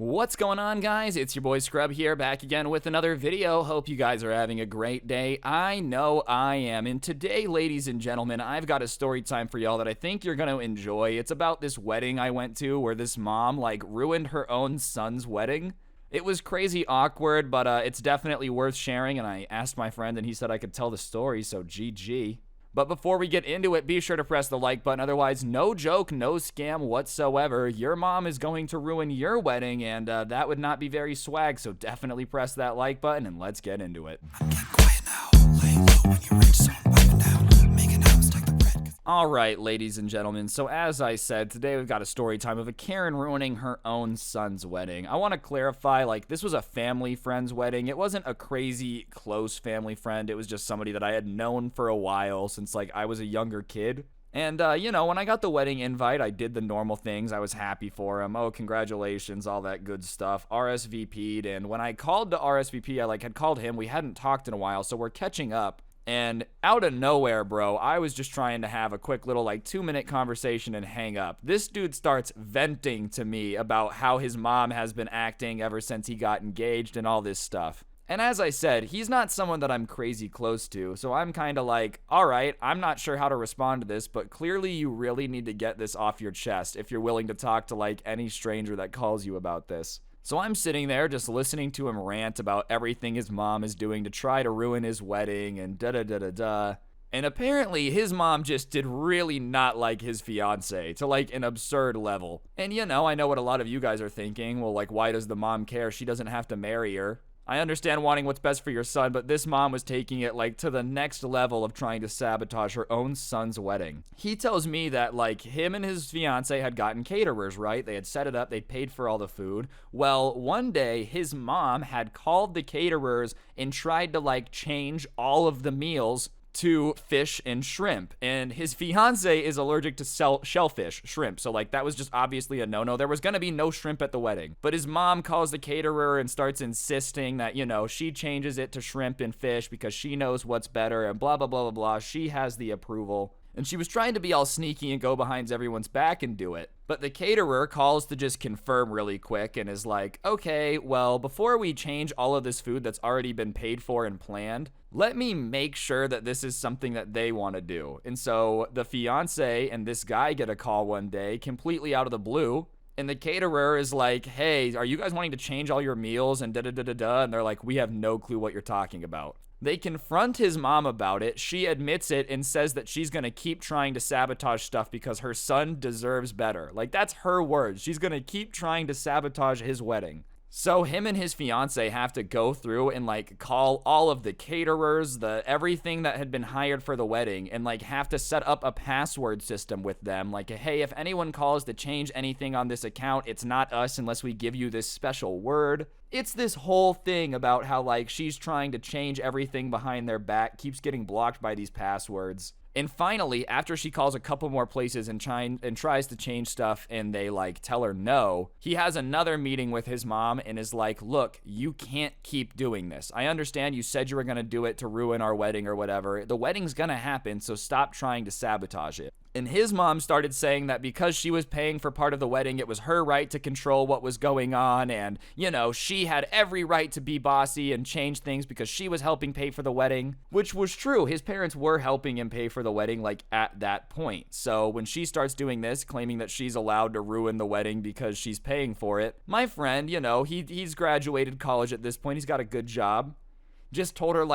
What's going on, guys? It's your boy Scrub here, back again with another video. Hope you guys are having a great day. I know I am. And today, ladies and gentlemen, I've got a story time for y'all that I think you're gonna enjoy. It's about this wedding I went to where this mom, ruined her own son's wedding. It was crazy awkward, but it's definitely worth sharing, and I asked my friend and he said I could tell the story, so GG. But before we get into it, be sure to press the like button. Otherwise, no joke, no scam whatsoever. Your mom is going to ruin your wedding, and that would not be very swag. So definitely press that like button, and let's get into it. I'm getting quiet now, laying low when you reach, so I'm wiping down, making out, stack the bread. All right, ladies and gentlemen, so as I said, today we've got a story time of a Karen ruining her own son's wedding. I want to clarify, this was a family friend's wedding. It wasn't a crazy close family friend. It was just somebody that I had known for a while since, I was a younger kid. And, when I got the wedding invite, I did the normal things. I was happy for him. Oh, congratulations, all that good stuff. RSVP'd, and when I called to RSVP, I, had called him. We hadn't talked in a while, so we're catching up. And out of nowhere, bro, I was just trying to have a quick little 2-minute conversation and hang up. This dude starts venting to me about how his mom has been acting ever since he got engaged and all this stuff. And as I said, he's not someone that I'm crazy close to, so I'm kind of all right, I'm not sure how to respond to this, but clearly you really need to get this off your chest if you're willing to talk to any stranger that calls you about this. So I'm sitting there just listening to him rant about everything his mom is doing to try to ruin his wedding and da-da-da-da-da. And apparently his mom just did really not like his fiance to an absurd level. And I know what a lot of you guys are thinking. Well, why does the mom care? She doesn't have to marry her. I understand wanting what's best for your son, but this mom was taking it to the next level of trying to sabotage her own son's wedding. He tells me that him and his fiance had gotten caterers, right? They had set it up, they paid for all the food. Well, one day his mom had called the caterers and tried to change all of the meals to fish and shrimp, and his fiance is allergic to shellfish, shrimp, so that was just obviously a no-no. There was gonna be no shrimp at the wedding, but his mom calls the caterer and starts insisting that she changes it to shrimp and fish because she knows what's better and blah blah blah blah blah. She has the approval, and she was trying to be all sneaky and go behind everyone's back and do it. But the caterer calls to just confirm really quick and is okay, well, before we change all of this food that's already been paid for and planned, let me make sure that this is something that they want to do. And so the fiance and this guy get a call one day completely out of the blue. And the caterer is hey, are you guys wanting to change all your meals and da-da-da-da-da? And they're we have no clue what you're talking about. They confront his mom about it. She admits it and says that she's going to keep trying to sabotage stuff because her son deserves better. That's her words. She's going to keep trying to sabotage his wedding. So him and his fiance have to go through and call all of the caterers, everything that had been hired for the wedding, and have to set up a password system with them. Hey, if anyone calls to change anything on this account, it's not us unless we give you this special word. It's this whole thing about how she's trying to change everything behind their back, keeps getting blocked by these passwords. And finally, after she calls a couple more places and tries to change stuff and they tell her no, he has another meeting with his mom and is look, you can't keep doing this. I understand you said you were going to do it to ruin our wedding or whatever. The wedding's going to happen, so stop trying to sabotage it. And his mom started saying that because she was paying for part of the wedding, it was her right to control what was going on. And, she had every right to be bossy and change things because she was helping pay for the wedding, which was true. His parents were helping him pay for the wedding, at that point. So when she starts doing this, claiming that she's allowed to ruin the wedding because she's paying for it, my friend, he's graduated college at this point. He's got a good job. Just told her,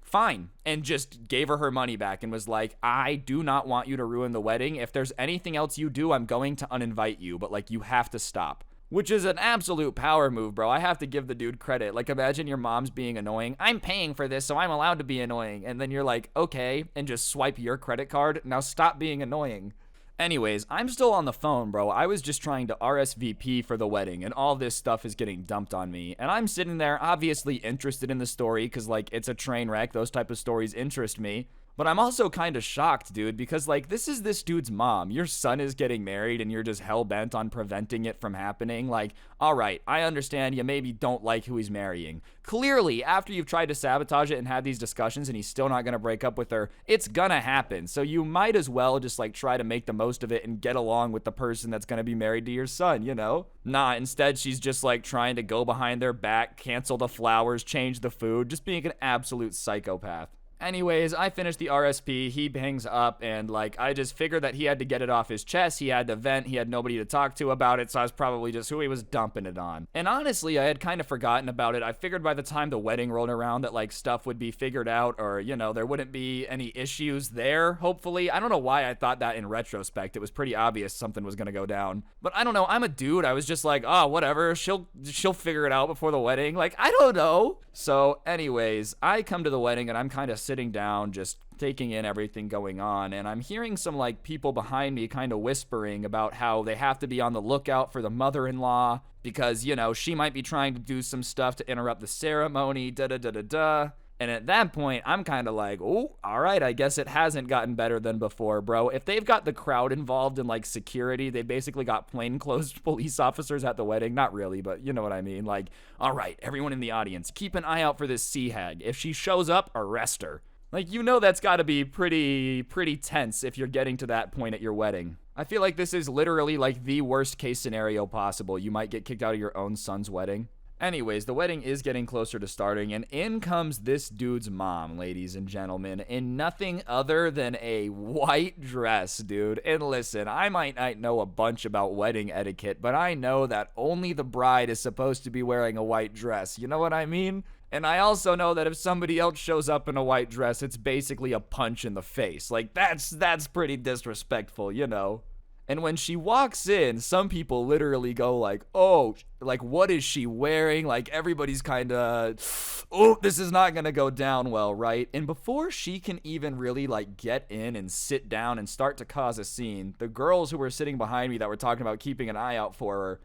fine, and just gave her money back and was I do not want you to ruin the wedding. If there's anything else you do, I'm going to uninvite you, but you have to stop. Which is an absolute power move, bro. I have to give the dude credit. Imagine your mom's being annoying. I'm paying for this, so I'm allowed to be annoying. And then you're okay, and just swipe your credit card. Now stop being annoying. Anyways, I'm still on the phone, bro. I was just trying to RSVP for the wedding, and all this stuff is getting dumped on me. And I'm sitting there obviously interested in the story because, it's a train wreck. Those type of stories interest me. But I'm also kind of shocked, dude, because, like, this is this dude's mom. Your son is getting married and you're just hell-bent on preventing it from happening. Like, all right, I understand you maybe don't like who he's marrying. Clearly, after you've tried to sabotage it and had these discussions and he's still not going to break up with her, it's gonna happen. So you might as well just, like, try to make the most of it and get along with the person that's going to be married to your son, you know? Nah, instead she's just, like, trying to go behind their back, cancel the flowers, change the food, just being an absolute psychopath. Anyways, I finished the RSP, he hangs up, and, like, I just figured that he had to get it off his chest, he had to vent, he had nobody to talk to about it, so I was probably just who he was dumping it on. And honestly, I had kind of forgotten about it. I figured by the time the wedding rolled around that, like, stuff would be figured out, or, you know, there wouldn't be any issues there, hopefully. I don't know why I thought that in retrospect. It was pretty obvious something was gonna go down. But I don't know, I'm a dude, I was just like, oh, whatever, she'll figure it out before the wedding. Like, I don't know. So, anyways, I come to the wedding, and I'm kind of sitting down, just taking in everything going on, and I'm hearing some, like, people behind me kind of whispering about how they have to be on the lookout for the mother-in-law because, you know, she might be trying to do some stuff to interrupt the ceremony, da-da-da-da-da. And at that point, I'm kind of like, oh, all right, I guess it hasn't gotten better than before, bro. If they've got the crowd involved in, like, security, they basically got plainclothes police officers at the wedding. Not really, but you know what I mean. Like, all right, everyone in the audience, keep an eye out for this sea hag. If she shows up, arrest her. Like, you know that's got to be pretty tense if you're getting to that point at your wedding. I feel like this is literally, like, the worst case scenario possible. You might get kicked out of your own son's wedding. Anyways, the wedding is getting closer to starting, and in comes this dude's mom, ladies and gentlemen, in nothing other than a white dress, dude. And listen, I might not know a bunch about wedding etiquette, but I know that only the bride is supposed to be wearing a white dress. You know what I mean? And I also know that if somebody else shows up in a white dress, it's basically a punch in the face. Like, that's pretty disrespectful, you know? And when she walks in, some people literally go like, oh, like, what is she wearing? Like, everybody's kind of, oh, this is not going to go down well, right? And before she can even really, like, get in and sit down and start to cause a scene, the girls who were sitting behind me that were talking about keeping an eye out for her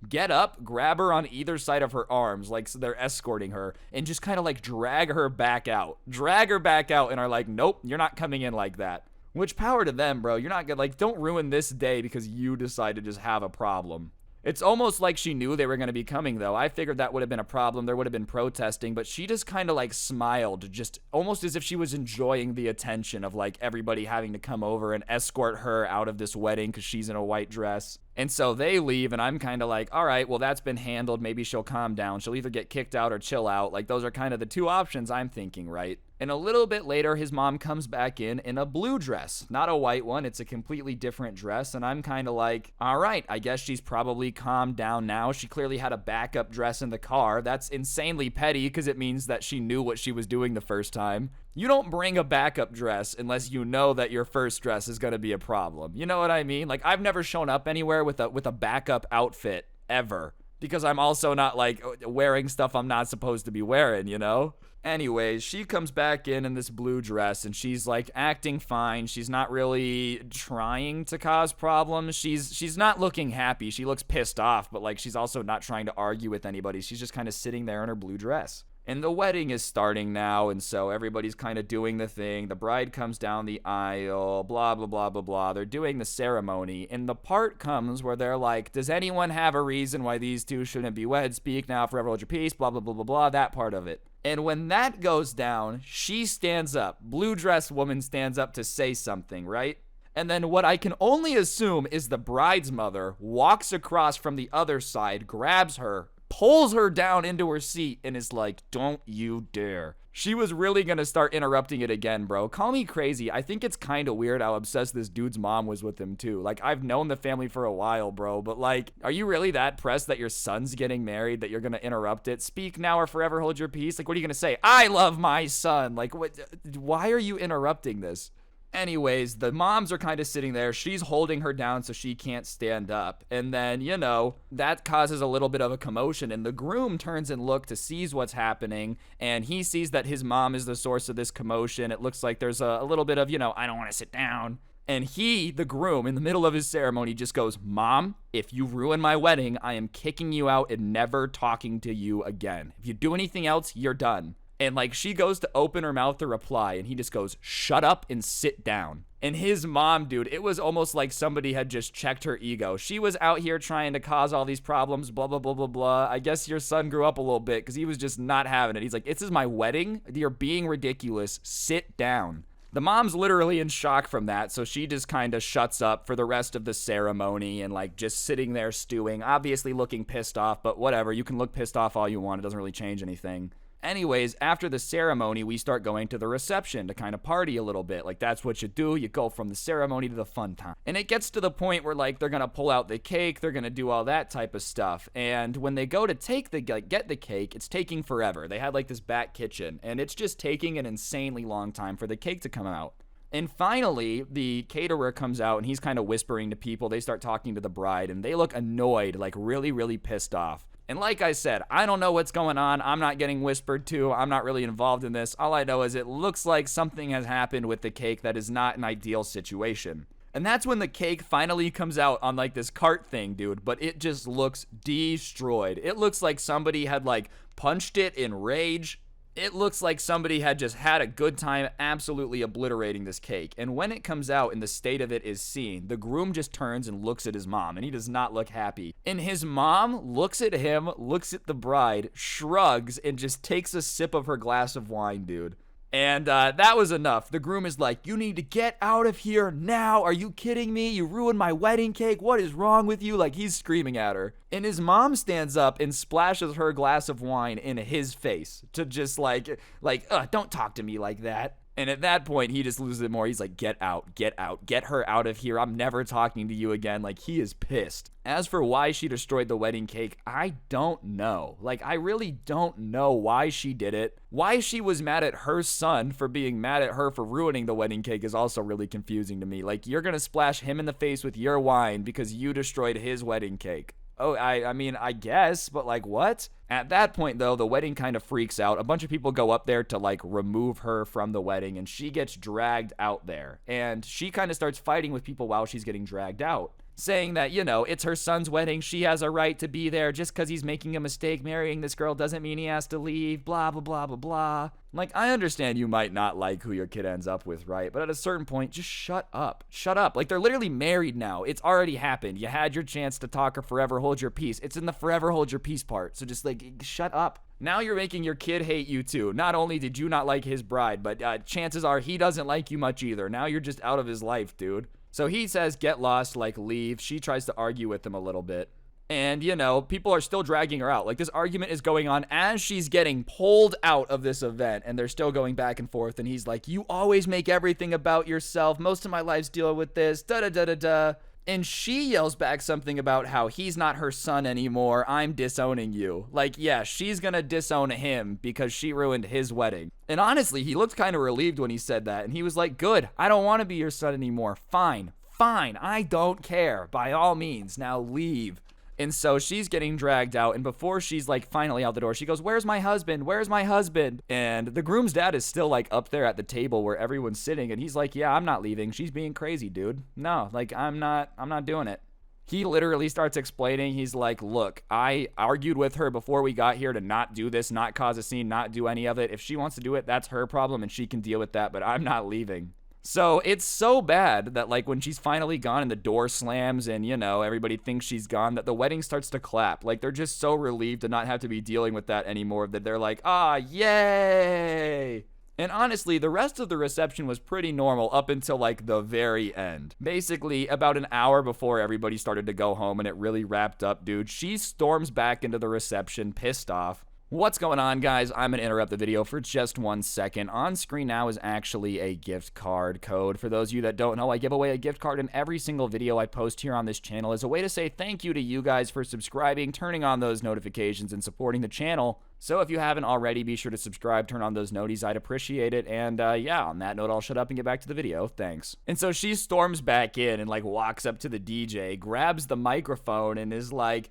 get up, grab her on either side of her arms, like so they're escorting her, and just kind of, like, drag her back out, and are like, nope, you're not coming in like that. Which, power to them, bro. You're not gonna, like, don't ruin this day because you decide to just have a problem. It's almost like she knew they were going to be coming, though. I figured that would have been a problem. There would have been protesting, but she just kind of, like, smiled, just almost as if she was enjoying the attention of, like, everybody having to come over and escort her out of this wedding because she's in a white dress. And so they leave, and I'm kind of like, all right, well, that's been handled. Maybe she'll calm down. She'll either get kicked out or chill out. Like, those are kind of the two options I'm thinking, right? And a little bit later, his mom comes back in a blue dress. Not a white one. It's a completely different dress. And I'm kind of like, all right, I guess she's probably calmed down now. She clearly had a backup dress in the car. That's insanely petty because it means that she knew what she was doing the first time. You don't bring a backup dress unless you know that your first dress is going to be a problem. You know what I mean? Like, I've never shown up anywhere with a backup outfit ever because I'm also not, like, wearing stuff I'm not supposed to be wearing, you know? Anyways, she comes back in this blue dress and she's, like, acting fine. She's not really trying to cause problems. She's not looking happy. She looks pissed off, but, like, she's also not trying to argue with anybody. She's just kind of sitting there in her blue dress. And the wedding is starting now, and so everybody's kind of doing the thing. The bride comes down the aisle, blah, blah, blah, blah, blah. They're doing the ceremony, and the part comes where they're like, does anyone have a reason why these two shouldn't be wed? Speak now, forever hold your peace, blah, blah, blah, blah, blah, that part of it. And when that goes down, she stands up. Blue dress woman stands up to say something, right? And then what I can only assume is the bride's mother walks across from the other side, grabs her, pulls her down into her seat, and is like, don't you dare. She was really gonna start interrupting it again, bro. Call me crazy. I think it's kind of weird how obsessed this dude's mom was with him, too. Like, I've known the family for a while, bro, but, like, are you really that pressed that your son's getting married that you're gonna interrupt it? Speak now or forever hold your peace? Like, what are you gonna say? I love my son. Like, what? Why are you interrupting this? Anyways, the moms are kind of sitting there. She's holding her down so she can't stand up. And then, you know, that causes a little bit of a commotion. And the groom turns and looks to see what's happening. And he sees that his mom is the source of this commotion. It looks like there's a little bit of, you know, I don't want to sit down. And he, the groom, in the middle of his ceremony just goes, Mom, if you ruin my wedding, I am kicking you out and never talking to you again. If you do anything else, you're done. And like she goes to open her mouth to reply, and he just goes, "Shut up and sit down." And his mom, dude, it was almost like somebody had just checked her ego. She was out here trying to cause all these problems, blah, blah, blah, blah, blah. I guess your son grew up a little bit because he was just not having it. He's like, "This is my wedding. You're being ridiculous. Sit down." The mom's literally in shock from that, so she just kind of shuts up for the rest of the ceremony and like just sitting there stewing, obviously looking pissed off, but whatever. You can look pissed off all you want. It doesn't really change anything. Anyways, after the ceremony, we start going to the reception to kind of party a little bit. Like, that's what you do. You go from the ceremony to the fun time. And it gets to the point where, like, they're going to pull out the cake. They're going to do all that type of stuff. And when they go to get the cake, it's taking forever. They had, like, this back kitchen. And it's just taking an insanely long time for the cake to come out. And finally, the caterer comes out, and he's kind of whispering to people. They start talking to the bride, and they look annoyed, like really, really pissed off. And like I said, I don't know what's going on. I'm not getting whispered to. I'm not really involved in this. All I know is it looks like something has happened with the cake that is not an ideal situation. And that's when the cake finally comes out on like this cart thing, dude. But it just looks destroyed. It looks like somebody had like punched it in rage. It looks like somebody had just had a good time absolutely obliterating this cake. And when it comes out and the state of it is seen, the groom just turns and looks at his mom, and he does not look happy. And his mom looks at him, looks at the bride, shrugs, and just takes a sip of her glass of wine, dude. And that was enough. The groom is like, "You need to get out of here now. Are you kidding me? You ruined my wedding cake. What is wrong with you?" Like, he's screaming at her. And his mom stands up and splashes her glass of wine in his face to just don't talk to me like that. And at that point, he just loses it more. He's like, get out, get her out of here. I'm never talking to you again. Like, he is pissed. As for why she destroyed the wedding cake, I don't know. Like, I really don't know why she did it. Why she was mad at her son for being mad at her for ruining the wedding cake is also really confusing to me. Like, you're gonna splash him in the face with your wine because you destroyed his wedding cake. Oh, I mean, I guess, but like, what? At that point, though, the wedding kind of freaks out. A bunch of people go up there to like remove her from the wedding, and she gets dragged out there. And she kind of starts fighting with people while she's getting dragged out, saying that, you know, it's her son's wedding. She has a right to be there. Just because he's making a mistake marrying this girl doesn't mean he has to leave. Blah, blah, blah, blah, blah. Like, I understand you might not like who your kid ends up with, right? But at a certain point, just shut up. Shut up. Like, they're literally married now. It's already happened. You had your chance to talk or forever hold your peace. It's in the forever hold your peace part. So just, like, shut up. Now you're making your kid hate you, too. Not only did you not like his bride, but chances are he doesn't like you much either. Now you're just out of his life, dude. So he says, get lost, like, leave. She tries to argue with him a little bit. And, you know, people are still dragging her out. Like, this argument is going on as she's getting pulled out of this event. And they're still going back and forth. And he's like, "You always make everything about yourself. Most of my life's dealing with this. Da-da-da-da-da." And she yells back something about how he's not her son anymore. "I'm disowning you." Like, yeah, she's gonna disown him because she ruined his wedding. And honestly, he looked kind of relieved when he said that. And he was like, "Good, I don't want to be your son anymore. Fine, I don't care. By all means, now leave." And so she's getting dragged out, and before she's like finally out the door, she goes, "Where's my husband? Where's my husband?" And the groom's dad is still like up there at the table where everyone's sitting, and he's like, "Yeah, I'm not leaving. She's being crazy, dude. No, like I'm not doing it." He literally starts explaining. He's like, "Look, I argued with her before we got here to not do this, not cause a scene, not do any of it. If she wants to do it, that's her problem and she can deal with that, but I'm not leaving." So it's so bad that like when she's finally gone and the door slams and, you know, everybody thinks she's gone, that the wedding starts to clap. Like, they're just so relieved to not have to be dealing with that anymore that they're like, "Ah, yay." And honestly, the rest of the reception was pretty normal up until like the very end. Basically, about an hour before everybody started to go home and it really wrapped up, dude, she storms back into the reception pissed off. What's going on, guys? I'm going to interrupt the video for just 1 second. On screen now is actually a gift card code. For those of you that don't know, I give away a gift card in every single video I post here on this channel as a way to say thank you to you guys for subscribing, turning on those notifications, and supporting the channel. So if you haven't already, be sure to subscribe, turn on those noties. I'd appreciate it. And yeah, on that note, I'll shut up and get back to the video. Thanks. And so she storms back in and like walks up to the DJ, grabs the microphone, and is like,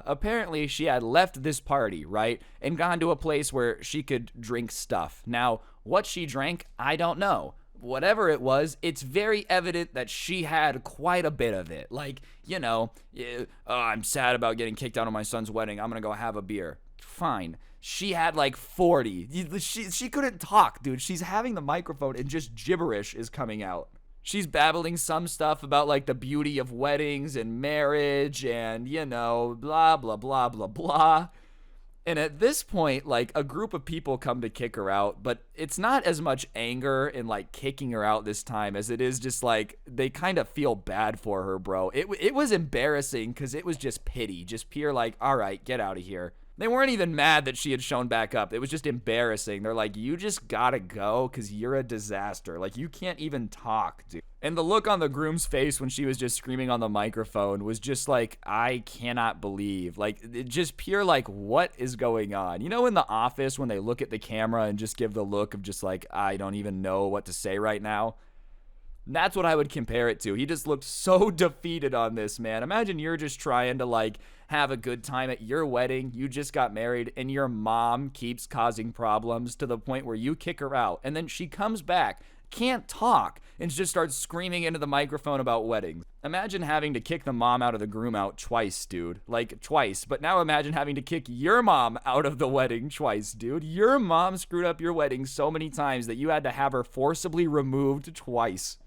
apparently she had left this party, right, and gone to a place where she could drink stuff. Now, what she drank, I don't know. Whatever it was, it's very evident that she had quite a bit of it. Like, you know, "Oh, I'm sad about getting kicked out of my son's wedding. I'm gonna go have a beer." fine. She had like 40. She couldn't talk, dude. She's having the microphone and just gibberish is coming out. She's babbling some stuff about like the beauty of weddings and marriage and, you know, blah, blah, blah, blah, blah. And at this point, like, a group of people come to kick her out, but it's not as much anger and like kicking her out this time as it is just like they kind of feel bad for her, bro. It was embarrassing because it was just pity, just pure like, all right, get out of here. They weren't even mad that she had shown back up. It was just embarrassing. They're like, you just gotta go because you're a disaster. Like, you can't even talk, dude. And the look on the groom's face when she was just screaming on the microphone was just like, I cannot believe. Like, it just pure like, what is going on? You know, in The Office when they look at the camera and just give the look of just like, I don't even know what to say right now? That's what I would compare it to. He just looked so defeated on this, man. Imagine you're just trying to like have a good time at your wedding. You just got married and your mom keeps causing problems to the point where you kick her out. And then she comes back, can't talk, and just starts screaming into the microphone about weddings. Imagine having to kick the mom out of the groom out twice, dude. Like, twice. But now imagine having to kick your mom out of the wedding twice, dude. Your mom screwed up your wedding so many times that you had to have her forcibly removed twice.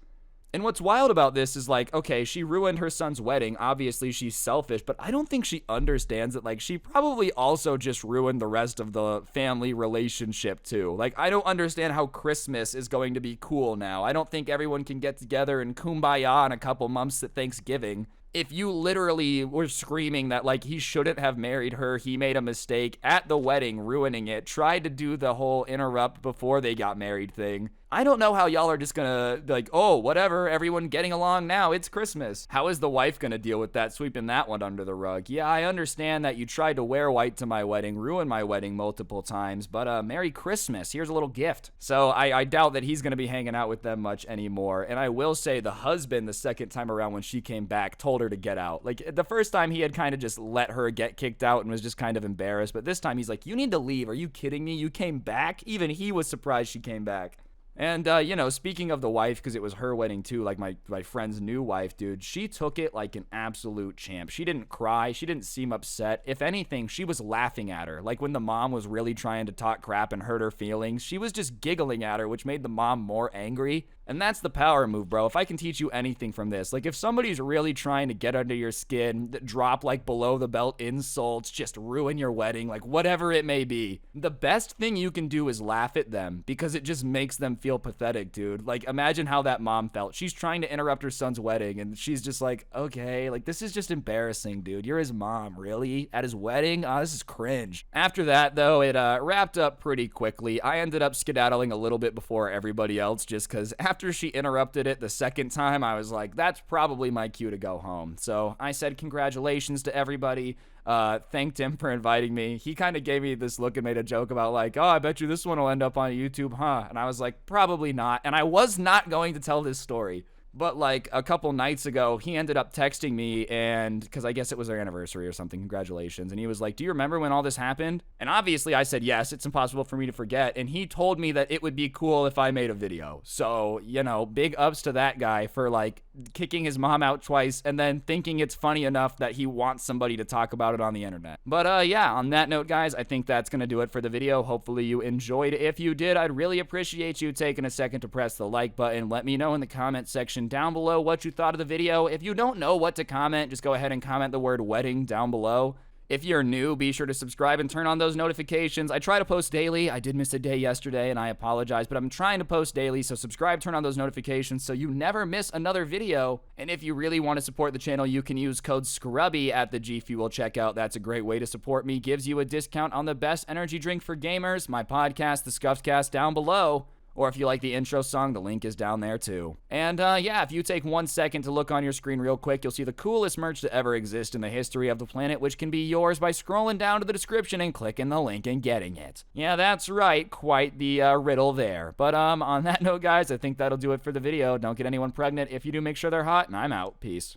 And what's wild about this is like, okay, she ruined her son's wedding. Obviously, she's selfish, but I don't think she understands that, like, she probably also just ruined the rest of the family relationship, too. Like, I don't understand how Christmas is going to be cool now. I don't think everyone can get together and kumbaya in a couple months at Thanksgiving. If you literally were screaming that, like, he shouldn't have married her, he made a mistake at the wedding, ruining it, tried to do the whole interrupt before they got married thing, I don't know how y'all are just gonna, like, oh, whatever, everyone getting along now, it's Christmas. How is the wife gonna deal with that, sweeping that one under the rug? Yeah, I understand that you tried to wear white to my wedding, ruin my wedding multiple times, but Merry Christmas, here's a little gift. So I doubt that he's gonna be hanging out with them much anymore. And I will say the husband, the second time around when she came back, told her to get out. Like, the first time he had kind of just let her get kicked out and was just kind of embarrassed, but this time he's like, you need to leave, are you kidding me? You came back? Even he was surprised she came back. And, you know, speaking of the wife, because it was her wedding too, like my friend's new wife, dude, she took it like an absolute champ. She didn't cry. She didn't seem upset. If anything, she was laughing at her. Like when the mom was really trying to talk crap and hurt her feelings, she was just giggling at her, which made the mom more angry. And that's the power move, bro. If I can teach you anything from this, like if somebody's really trying to get under your skin, drop like below the belt insults, just ruin your wedding, like whatever it may be, the best thing you can do is laugh at them because it just makes them feel pathetic, dude. Like imagine how that mom felt. She's trying to interrupt her son's wedding and she's just like, okay, like this is just embarrassing, dude. You're his mom, really? At his wedding? Oh, this is cringe. After that, though, it wrapped up pretty quickly. I ended up skedaddling a little bit before everybody else just because after she interrupted it the second time, I was like, that's probably my cue to go home. So I said congratulations to everybody, thanked him for inviting me. He kind of gave me this look and made a joke about like, oh, I bet you this one will end up on YouTube, huh? And I was like, probably not. And I was not going to tell this story. But like a couple nights ago, he ended up texting me and because I guess it was their anniversary or something, congratulations. And he was like, do you remember when all this happened? And obviously I said, yes, it's impossible for me to forget. And he told me that it would be cool if I made a video. So, you know, big ups to that guy for like kicking his mom out twice and then thinking it's funny enough that he wants somebody to talk about it on the internet. But yeah, on that note, guys, I think that's going to do it for the video. Hopefully you enjoyed. If you did, I'd really appreciate you taking a second to press the like button. Let me know in the comment section down below what you thought of the video. If you don't know what to comment, just go ahead and comment the word wedding down below. If you're new, be sure to subscribe and turn on those notifications. I try to post daily. I did miss a day yesterday and I apologize, but I'm trying to post daily, so subscribe, turn on those notifications so you never miss another video. And if you really want to support the channel, you can use code SCRUBBY at the G Fuel checkout. That's a great way to support me. Gives you a discount on the best energy drink for gamers, my podcast, The Scuffed Cast, down below. Or if you like the intro song, the link is down there too. And yeah, if you take 1 second to look on your screen real quick, you'll see the coolest merch to ever exist in the history of the planet, which can be yours by scrolling down to the description and clicking the link and getting it. Yeah, that's right, quite the riddle there. But on that note, guys, I think that'll do it for the video. Don't get anyone pregnant. If you do, make sure they're hot, and I'm out. Peace.